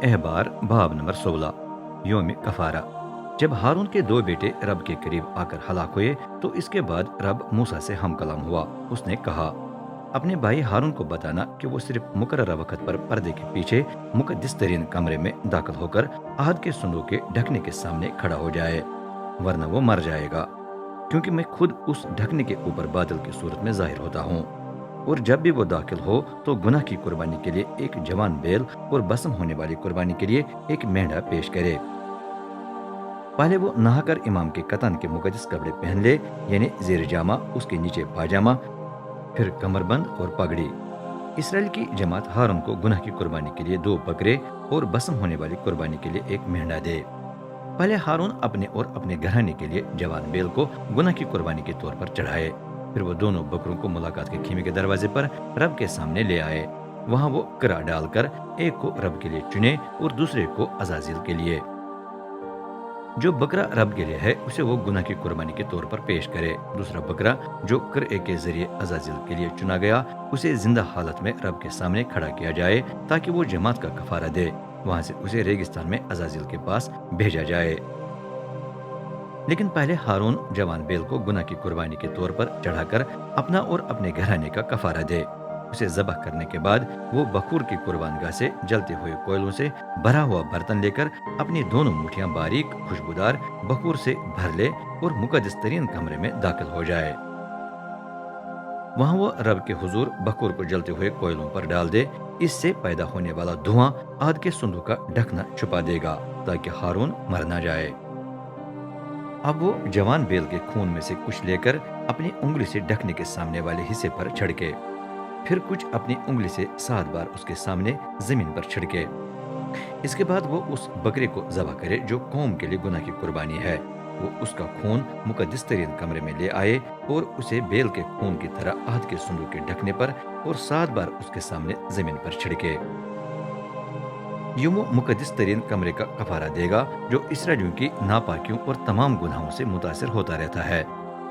احبار باب نمبر 16 یوم کفارہ۔ جب ہارون کے دو بیٹے رب کے قریب آ کر ہلاک ہوئے تو اس کے بعد رب موسیٰ سے ہم کلام ہوا۔ اس نے کہا، اپنے بھائی ہارون کو بتانا کہ وہ صرف مقررہ وقت پر پردے کے پیچھے مقدس ترین کمرے میں داخل ہو کر عہد کے صندوق کے ڈھکنے کے سامنے کھڑا ہو جائے، ورنہ وہ مر جائے گا، کیونکہ میں خود اس ڈھکنے کے اوپر بادل کی صورت میں ظاہر ہوتا ہوں۔ اور جب بھی وہ داخل ہو تو گناہ کی قربانی کے لیے ایک جوان بیل اور بسم ہونے والی قربانی کے لیے ایک مینڈا پیش کرے۔ پہلے وہ نہا کر امام کے کتان کے مقدس کپڑے پہن لے، یعنی زیر جامہ، اس کے نیچے پاجامہ، پھر کمر بند اور پگڑی۔ اسرائیل کی جماعت ہارون کو گناہ کی قربانی کے لیے 2 بکرے اور بسم ہونے والی قربانی کے لیے ایک مینڈا دے۔ پہلے ہارون اپنے اور اپنے گھرانے کے لیے جوان بیل کو گناہ کی قربانی کے طور پر چڑھائے، پھر وہ دونوں بکروں کو ملاقات کے خیمے کے دروازے پر رب کے سامنے لے آئے۔ وہاں وہ کرا ڈال کر ایک کو رب کے لیے چنے اور دوسرے کو عزازیل کے لیے۔ جو بکرا رب کے لیے ہے اسے وہ گناہ کی قربانی کے طور پر پیش کرے۔ دوسرا بکرا جو قرعے کے ذریعے عزازیل کے لیے چنا گیا، اسے زندہ حالت میں رب کے سامنے کھڑا کیا جائے تاکہ وہ جماعت کا کفارہ دے۔ وہاں سے اسے ریگستان میں عزازیل کے پاس بھیجا جائے۔ لیکن پہلے ہارون جوان بیل کو گناہ کی قربانی کے طور پر چڑھا کر اپنا اور اپنے گھرانے کا کفارہ دے۔ اسے ذبح کرنے کے بعد وہ بخور کی قربان گاہ سے جلتے ہوئے کوئلوں سے بھرا ہوا برتن لے کر اپنی دونوں مٹھیاں باریک خوشبودار بخور سے بھر لے اور مقدس ترین کمرے میں داخل ہو جائے۔ وہاں وہ رب کے حضور بخور کو جلتے ہوئے کوئلوں پر ڈال دے۔ اس سے پیدا ہونے والا دھواں عہد کے صندوق کا ڈھکنا چھپا دے گا تاکہ ہارون مر نہ جائے۔ اب وہ جوان بیل کے خون میں سے کچھ لے کر اپنی انگلی سے ڈھکنے کے سامنے والے حصے پر چھڑکے، پھر کچھ اپنی انگلی سے 7 بار اس کے سامنے زمین پر چھڑکے۔ اس کے بعد وہ اس بکرے کو ذبح کرے جو قوم کے لیے گناہ کی قربانی ہے۔ وہ اس کا خون مقدس ترین کمرے میں لے آئے اور اسے بیل کے خون کی طرح عہد کے صندوق کے ڈھکنے پر اور 7 بار اس کے سامنے زمین پر چھڑکے۔ یوں وہ مقدس ترین کمرے کا کفارہ دے گا جو اسرائیلیوں کی ناپاکیوں اور تمام گناہوں سے متاثر ہوتا رہتا ہے۔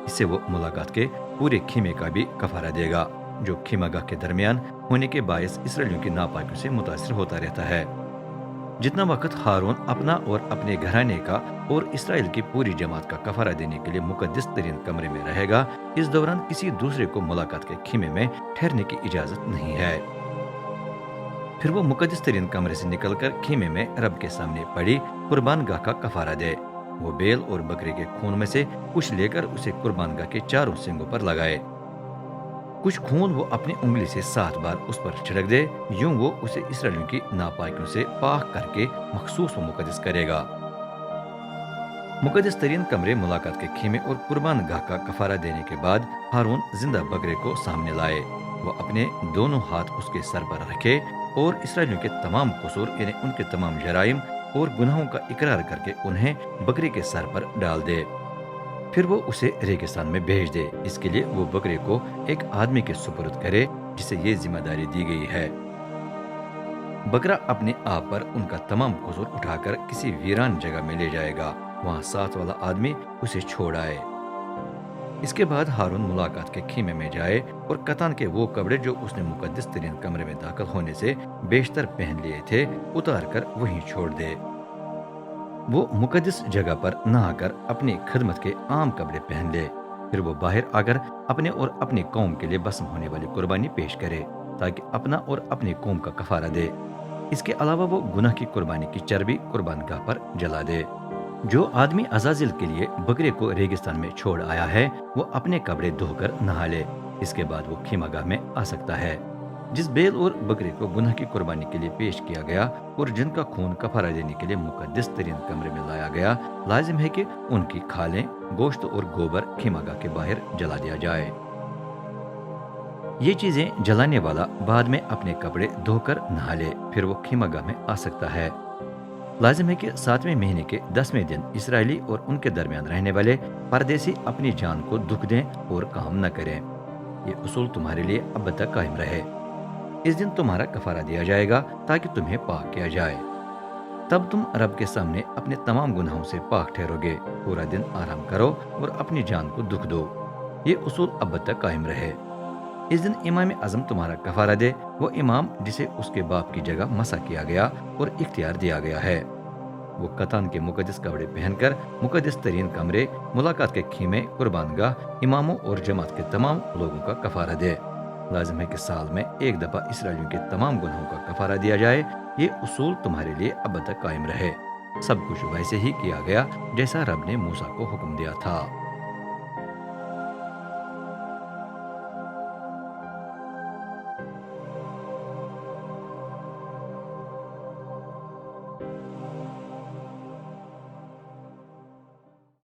اس سے وہ ملاقات کے پورے خیمے کا بھی کفارہ دے گا جو خیمہ گاہ کے درمیان ہونے کے باعث اسرائیلیوں کی ناپاکیوں سے متاثر ہوتا رہتا ہے۔ جتنا وقت ہارون اپنا اور اپنے گھرانے کا اور اسرائیل کی پوری جماعت کا کفارہ دینے کے لیے مقدس ترین کمرے میں رہے گا، اس دوران کسی دوسرے کو ملاقات کے خیمے میں ٹھہرنے کی اجازت نہیں ہے۔ پھر وہ مقدس ترین کمرے سے نکل کر خیمے میں رب کے سامنے پڑی قربان گاہ کا کفارہ دے۔ وہ بیل اور بکرے کے خون میں سے کچھ لے کر اسے قربان گاہ کے چاروں سنگوں پر لگائے۔ کچھ خون وہ اپنی انگلی سے 7 بار اس پر چھڑک دے۔ یوں وہ اسے اسرائیلیوں کی ناپاکیوں سے پاک کر کے مخصوص و مقدس کرے گا۔ مقدس ترین کمرے، ملاقات کے خیمے اور قربان گاہ کا کفارہ دینے کے بعد ہارون زندہ بکرے کو سامنے لائے۔ وہ اپنے دونوں ہاتھ اس کے سر پر رکھے اور اسرائیلیوں کے تمام قصور یعنی ان کے تمام جرائم اور گناہوں کا اقرار کر کے انہیں بکرے کے سر پر ڈال دے۔ پھر وہ اسے ریگستان میں بھیج دے۔ اس کے لیے وہ بکرے کو ایک آدمی کے سپرد کرے جسے یہ ذمہ داری دی گئی ہے۔ بکرا اپنے آپ پر ان کا تمام قصور اٹھا کر کسی ویران جگہ میں لے جائے گا، وہاں ساتھ والا آدمی اسے چھوڑ آئے۔ اس کے بعد ہارون ملاقات کے خیمے میں جائے اور کتان کے وہ کپڑے جو اس نے مقدس ترین کمرے میں داخل ہونے سے بیشتر پہن لیے تھے اتار کر وہیں چھوڑ دے۔ وہ مقدس جگہ پر نہا کر اپنی خدمت کے عام کپڑے پہن لے، پھر وہ باہر آ کر اپنے اور اپنی قوم کے لیے بسم ہونے والی قربانی پیش کرے تاکہ اپنا اور اپنی قوم کا کفارہ دے۔ اس کے علاوہ وہ گناہ کی قربانی کی چربی قربان گاہ پر جلا دے۔ جو آدمی عزازیل کے لیے بکرے کو ریگستان میں چھوڑ آیا ہے وہ اپنے کپڑے دھو کر نہا لے، اس کے بعد وہ خیمہ گاہ میں آ سکتا ہے۔ جس بیل اور بکرے کو گناہ کی قربانی کے لیے پیش کیا گیا اور جن کا خون کفارہ دینے کے لیے مقدس ترین کمرے میں لایا گیا، لازم ہے کہ ان کی کھالیں، گوشت اور گوبر خیمہ گاہ کے باہر جلا دیا جائے۔ یہ چیزیں جلانے والا بعد میں اپنے کپڑے دھو کر نہا لے، پھر وہ خیمہ گاہ میں آ سکتا ہے۔ لازم ہے کہ 7ویں مہینے کے 10ویں دن اسرائیلی اور ان کے درمیان رہنے والے پردیسی اپنی جان کو دکھ دیں اور کام نہ کریں۔ یہ اصول تمہارے لیے اب تک قائم رہے۔ اس دن تمہارا کفارہ دیا جائے گا تاکہ تمہیں پاک کیا جائے۔ تب تم رب کے سامنے اپنے تمام گناہوں سے پاک ٹھہرو گے۔ پورا دن آرام کرو اور اپنی جان کو دکھ دو۔ یہ اصول اب تک قائم رہے۔ اس دن امام اعظم تمہارا کفارہ دے، وہ امام جسے اس کے باپ کی جگہ مسح کیا گیا اور اختیار دیا گیا ہے۔ وہ قطان کے مقدس کپڑے پہن کر مقدس ترین کمرے، ملاقات کے خیمے، قربان گاہ، اماموں اور جماعت کے تمام لوگوں کا کفارہ دے۔ لازم ہے کہ سال میں ایک دفعہ اسرائیلیوں کے تمام گناہوں کا کفارہ دیا جائے۔ یہ اصول تمہارے لیے اب تک قائم رہے۔ سب کچھ ویسے ہی کیا گیا جیسا رب نے موسیٰ کو حکم دیا تھا۔